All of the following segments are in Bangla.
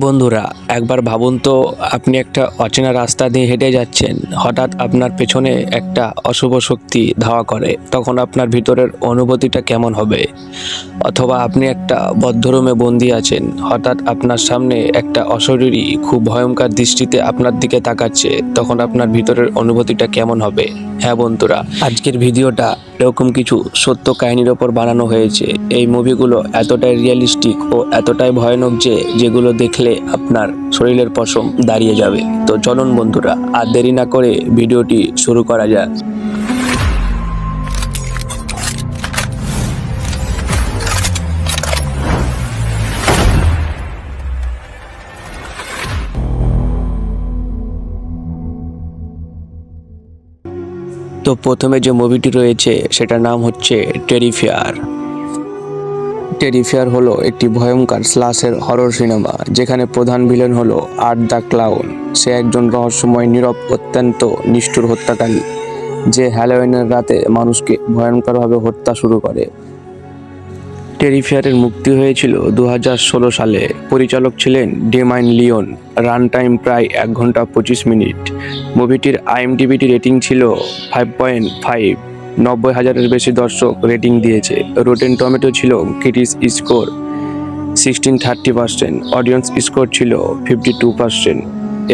বন্ধুরা, একবার ভাবুন তো, আপনি একটা অচেনা রাস্তা দিয়ে হেঁটে যাচ্ছেন। হঠাৎ আপনার পেছনে একটা অশুভ শক্তি ধাওয়া করে, তখন আপনার ভিতরের অনুভূতিটা কেমন হবে? অথবা আপনি একটা বদ্ধ রুমে বন্দি আছেন, হঠাৎ আপনার সামনে একটা অশরীরী খুব ভয়ঙ্কর দৃষ্টিতে আপনার দিকে তাকাচ্ছে, তখন আপনার ভিতরের অনুভূতিটা কেমন হবে? হ্যাঁ বন্ধুরা, আজকের ভিডিওটা এরকম কিছু সত্য কাহিনীর ওপর বানানো হয়েছে। এই মুভিগুলো এতটাই রিয়েলিস্টিক ও এতটাই ভয়ানক যে যেগুলো দেখলে আপনার শরীরের পশম দাঁড়িয়ে যাবে। তো চলুন বন্ধুরা, আর দেরি না করে ভিডিওটি শুরু করা যাক। তো প্রথমে যে মুভিটি রয়েছে সেটার নাম হচ্ছে টেরিফায়ার। টেরিফায়ার হলো একটি ভয়ঙ্কর স্লাশের হরর সিনেমা, যেখানে প্রধান ভিলেন হলো আর্ট দ্য ক্লাউন। সে একজন রহস্যময়, নীরব, অত্যন্ত নিষ্ঠুর হত্যাকারী, যে হ্যালোউইনের রাতে মানুষকে ভয়ঙ্করভাবে হত্যা শুরু করে। টেরিফায়ারের মুক্তি হয়েছিল 2016 সালে। পরিচালক ছিলেন ডেমাইন লিওন। রান টাইম প্রায় 1 ঘন্টা 25 মিনিট। মুভিটির আইএমডিবিটি রেটিং ছিল 5.5। 90,000-এর বেশি দর্শক রেটিং দিয়েছে। রোটেন টমেটো ছিল ক্রিটিক্স স্কোর 1630%, অডিয়েন্স স্কোর ছিল 52%।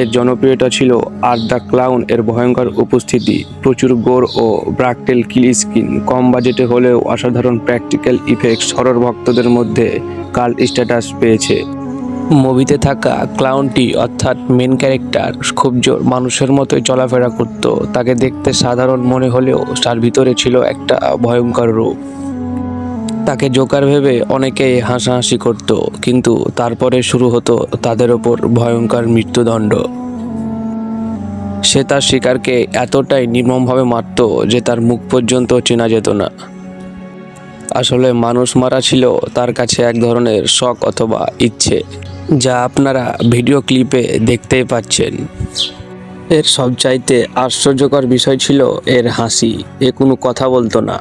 এর জনপ্রিয়তা ছিল আর্ট দ্য ক্লাউন এর ভয়ঙ্কর উপস্থিতি, প্রচুর গোর ও ব্রাকটেল কিল স্কিন, কম বাজেটে হলেও অসাধারণ প্র্যাকটিক্যাল ইফেক্টস হরর ভক্তদের মধ্যে কাল্ট স্ট্যাটাস পেয়েছে। মুভিতে থাকা ক্লাউনটি অর্থাৎ মেন ক্যারেক্টার খুব জোর মানুষের মতোই চলাফেরা করত। তাকে দেখতে সাধারণ মনে হলেও তার ভিতরে ছিল একটা ভয়ঙ্কর রূপ। তাকে জোকার ভেবে অনেকেই হাসাহাসি করত, কিন্তু তারপরে শুরু হতো তাদের ওপর ভয়ঙ্কর মৃত্যুদণ্ড। সে তার শিকারকে এতটাই নির্মমভাবে মারত যে তার মুখ পর্যন্ত চেনা যেত না। আসলে মানুষ মারা ছিল তার কাছে এক ধরনের শখ অথবা ইচ্ছে, যা আপনারা ভিডিও ক্লিপে দেখতেই পাচ্ছেন। এর সবচাইতে আশ্চর্যকর বিষয় ছিল এর হাসি। এ কোনো কথা বলতো না,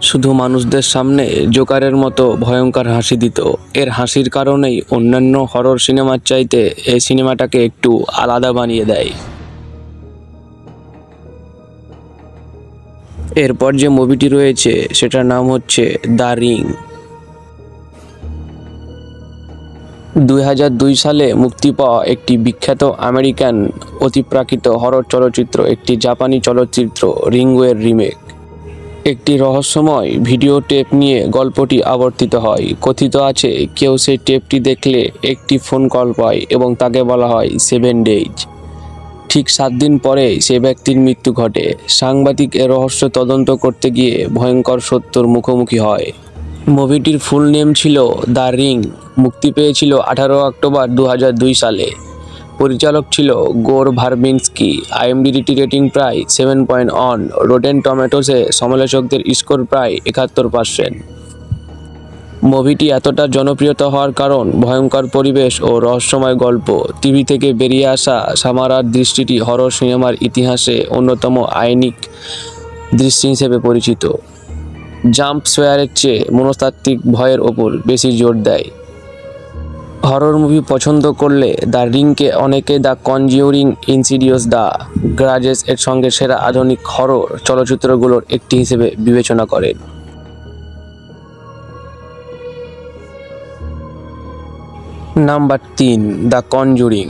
শুধু মানুষদের সামনে জোকারের মতো ভয়ঙ্কর হাসি দিত। এর হাসির কারণেই অন্যান্য হরর সিনেমার চাইতে এই সিনেমাটাকে একটু আলাদা বানিয়ে দেয়। এরপর যে মুভিটি রয়েছে সেটার নাম হচ্ছে দ্য রিং। 2002 সালে মুক্তি পাওয়া একটি বিখ্যাত আমেরিকান অতিপ্রাকৃত হরর চলচ্চিত্র, একটি জাপানি চলচ্চিত্র রিংওয়ের রিমেক। একটি রহস্যময় ভিডিও টেপ নিয়ে গল্পটি আবর্তিত হয়। কথিত আছে কেউ সেই টেপটি দেখলে একটি ফোন কল পায় এবং তাকে বলা হয় 7 ডেজ। ঠিক 7 দিন পরে সে ব্যক্তির মৃত্যু ঘটে। সাংবাদিক এ রহস্য তদন্ত করতে গিয়ে ভয়ঙ্কর সত্যর মুখোমুখি হয়। মুভিটির ফুল নেম ছিল দ্য রিং। মুক্তি পেয়েছিল 18 অক্টোবর 2002 সালে। পরিচালক ছিল গোর ভারবিনস্কি। আইএমডিবিটি রেটিং প্রায় 7.1। রোটেন টমেটোসে সমালোচকদের স্কোর প্রায় 71%। মুভিটি এতটা জনপ্রিয়তা হওয়ার কারণ ভয়ঙ্কর পরিবেশ ও রহস্যময় গল্প। টিভি থেকে বেরিয়ে আসা সামারার দৃশ্যটি হরর সিনেমার ইতিহাসে অন্যতম আইনিক দৃশ্য হিসেবে পরিচিত। জাম্প স্কোয়ারের চেয়ে মনস্তাত্ত্বিক ভয়ের ওপর বেশি জোর দেয়। হরর মুভি পছন্দ করলে দ্য রিংকে অনেকে the conjuring, insidious, the grudges এর সঙ্গে সেরা আধুনিক হরর চলচ্চিত্রগুলোর একটি হিসেবে বিবেচনা করেন। Number 3, the conjuring.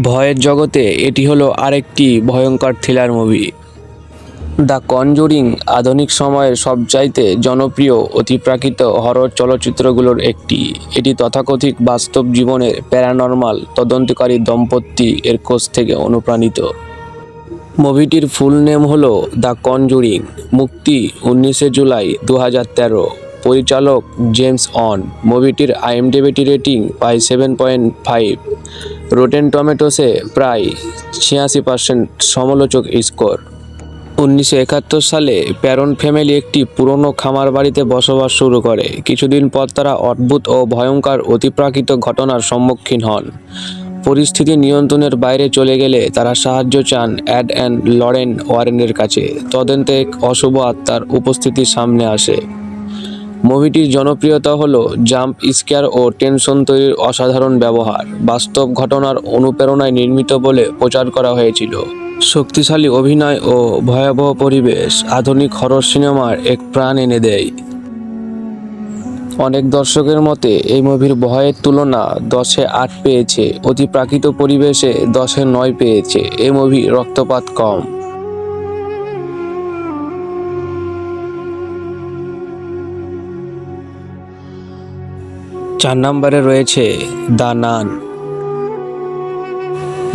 ভয়ের জগতে এটি হলো আরেকটি ভয়ঙ্কর থ্রিলার মুভি। দ্য কনজুরিং আধুনিক সময়ের সবচাইতে জনপ্রিয় অতিপ্রাকৃত হরর চলচ্চিত্রগুলোর একটি। এটি তথাকথিত বাস্তব জীবনের প্যারানর্মাল তদন্তকারী দম্পতি এর কোষ থেকে অনুপ্রাণিত। মুভিটির ফুল নেম হলো দ্য কনজুরিং। মুক্তি 19 জুলাই 2013। পরিচালক জেমস ওয়ান। মুভিটির আইএমডিবিটি রেটিং প্রায় 7.5। রোটেন টমেটোসে প্রায় 86% সমালোচক স্কোর। 1971 সালে প্যারন ফ্যামিলি একটি পুরনো খামার বাড়িতে বসবাস শুরু করে। কিছুদিন পর তারা অদ্ভুত ও ভয়ঙ্কর অতিপ্রাকৃত ঘটনার সম্মুখীন হন। পরিস্থিতি নিয়ন্ত্রণের বাইরে চলে গেলে তারা সাহায্য চান এড অ্যান্ড লরেন ওয়ারেনের কাছে। তদন্তে এক অশুভ আত্মার উপস্থিতি সামনে আসে। মুভিটির জনপ্রিয়তা হলো জাম্প স্কেয়ার ও টেনশন তৈরির অসাধারণ ব্যবহার, বাস্তব ঘটনার অনুপ্রেরণায় নির্মিত বলে প্রচার করা হয়েছিল। শক্তিশালী অভিনয় ও ভয়াবহ পরিবেশ আধুনিক হরর সিনেমার এক প্রাণ এনে দেয়। অনেক দর্শকের মতে এই মুভির ভয়ের তুলনা 10-এ 8 পেয়েছে, অতিপ্রাকৃত পরিবেশে 10-এ 9 পেয়েছে। এই মুভি রক্তপাত কম। চার নম্বরে রয়েছে দ্য নান।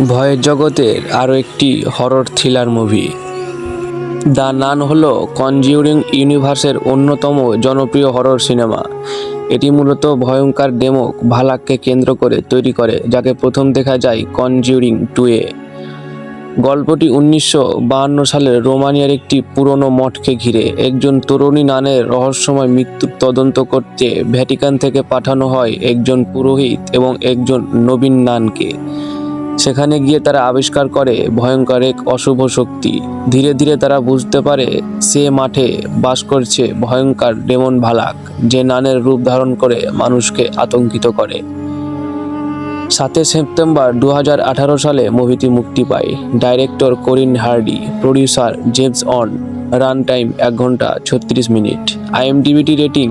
ভয়ের জগতের আরও একটি হরর থ্রিলার মুভি। দ্য নান হলো কনজিউরিং ইউনিভার্সের অন্যতম জনপ্রিয় হরর সিনেমা। এটি মূলত ভয়ঙ্কর ডেমক ভালাককে কেন্দ্র করে তৈরি করে, যাকে প্রথম দেখা যায় কনজিউরিং 2-এ। গল্পটি 1952 সালের রোমানিয়ার একটি পুরনো মঠকে ঘিরে। একজন তরুণী নানের রহস্যময় মৃত্যুর তদন্ত করতে ভ্যাটিকান থেকে পাঠানো হয় একজন পুরোহিত এবং একজন নবীন নানকে। সেখানে গিয়ে তারা আবিষ্কার করে ভয়ঙ্কর এক অশুভ শক্তি। ধীরে ধীরে তারা বুঝতে পারে সে মাঠে বাস করছে ভয়ঙ্কর ডেমন ভালাক, যে নানের রূপ ধারণ করে মানুষকে আতঙ্কিত করে। 7 সেপ্টেম্বর 2018 সালে মুভিটি মুক্তি পায়। Director Corin Hardy, producer James Wan. Run time 1 ঘন্টা 36 মিনিট। IMDb রেটিং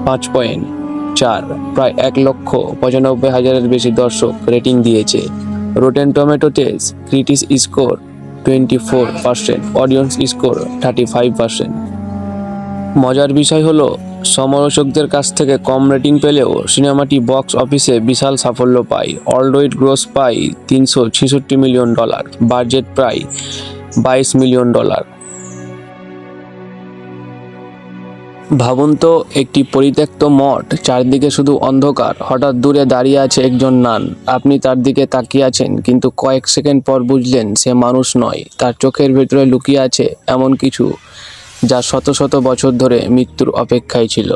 5.4, প্রায় 1,95,000-এর বেশি দর্শক রেটিং দিয়েছে। রোটেন টমেটোতে ক্রিটিক্স স্কোর 24%, অডিয়েন্স স্কোর 35%। মজার বিষয় হলো সমালোচকদের কাছ থেকে কম রেটিং পেলেও সিনেমাটি বক্স অফিসে বিশাল সাফল্য পায়। ওয়ার্ল্ডওয়াইড গ্রস পায় $366 মিলিয়ন, বাজেট প্রায় $22 মিলিয়ন। ভাবুন তো, একটি পরিত্যক্ত মঠ, চারদিকে শুধু অন্ধকার, হঠাৎ দূরে দাঁড়িয়ে আছে একজন নান। আপনি তার দিকে তাকিয়ে আছেন, কিন্তু কয়েক সেকেন্ড পর বুঝলেন সে মানুষ নয়। তার চোখের ভেতরে লুকিয়ে আছে এমন কিছু যা শত শত বছর ধরে মৃত্যুর অপেক্ষায় ছিল।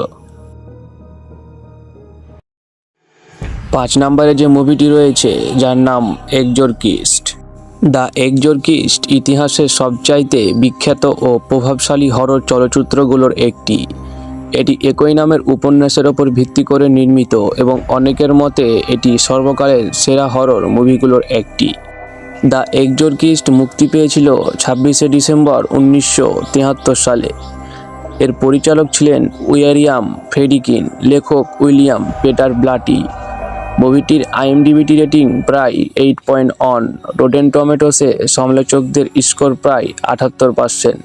5 নম্বরে যে মুভিটি রয়েছে, যার নাম এক্সোরকিস্ট। দ্য এক্সোরকিস্ট ইতিহাসের সবচাইতে বিখ্যাত ও প্রভাবশালী হরর চলচ্চিত্রগুলোর একটি। এটি একই নামের উপন্যাসের ওপর ভিত্তি করে নির্মিত এবং অনেকের মতে এটি সর্বকালের সেরা হরর মুভিগুলোর একটি। দ্য এক্সোরকিস্ট মুক্তি পেয়েছিল 26 ডিসেম্বর 1973 সালে। এর পরিচালক ছিলেন উইলিয়াম ফ্রেডকিন, লেখক উইলিয়াম পেটার ব্লাটি। মুভিটির IMDb রেটিং প্রায় 8.1, রোটেন টমেটোসে সমালোচকদের স্কোর প্রায় 78%।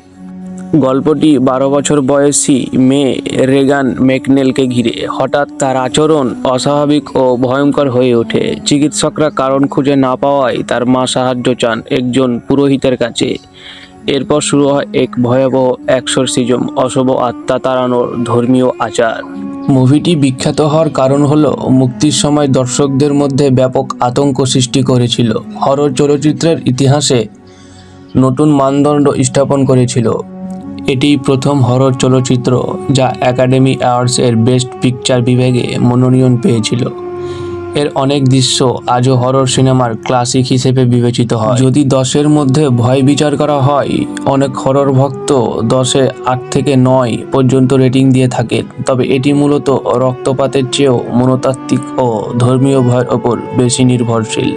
গল্পটি 12 বছর বয়সী মেয়ে রেগান ম্যাকনেলকে ঘিরে। হঠাৎ তার আচরণ অস্বাভাবিক ও ভয়ঙ্কর হয়ে ওঠে। চিকিৎসকরা কারণ খুঁজে না পাওয়ায় তার মা সাহায্য চান একজন পুরোহিতের কাছে। এরপর শুরু হয় এক ভয়াবহ এক্সোরসিজম, অশুভ আত্মা তাড়ানোর ধর্মীয় আচার। মুভিটি বিখ্যাত হওয়ার কারণ হলো মুক্তির সময় দর্শকদের মধ্যে ব্যাপক আতঙ্ক সৃষ্টি করেছিল। হরর চলচ্চিত্রের ইতিহাসে নতুন মানদণ্ড স্থাপন করেছিল। এটি প্রথম হরর চলচ্চিত্র যা একাডেমি অ্যাওয়ার্ডস-এর বেস্ট পিকচার বিভাগে মনোনয়ন পেয়েছিল। এর অনেক দৃশ্য আজও হরর সিনেমার ক্লাসিক হিসেবে বিবেচিত হয়। যদি 10-এর মধ্যে ভয় বিচার করা হয়, অনেক হরর ভক্ত 10-এ 8 থেকে 9 পর্যন্ত রেটিং দিয়ে থাকেন। তবে এটি মূলত রক্তপাতের চেয়েও মনস্তাত্ত্বিক ও ধর্মীয় ভয়ের ওপর বেশি নির্ভরশীল।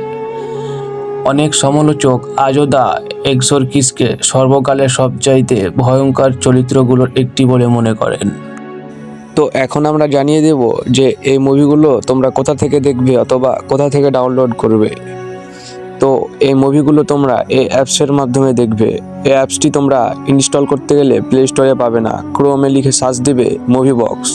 অনেক সমালোচক আজও দ্য এক্সোরকিস্টকে সর্বকালের সবচাইতে ভয়ঙ্কর চরিত্রগুলোর একটি বলে মনে করেন। তো এখন আমরা জানিয়ে দেব যে এই মুভিগুলো তোমরা কোথা থেকে দেখবে অথবা কোথা থেকে ডাউনলোড করবে। তো এই মুভিগুলো তোমরা এই অ্যাপসের মাধ্যমে দেখবে। এই অ্যাপসটি তোমরা ইনস্টল করতে গেলে প্লে স্টোরে পাবে না, ক্রোমে লিখে সার্চ দেবে মুভি বক্স।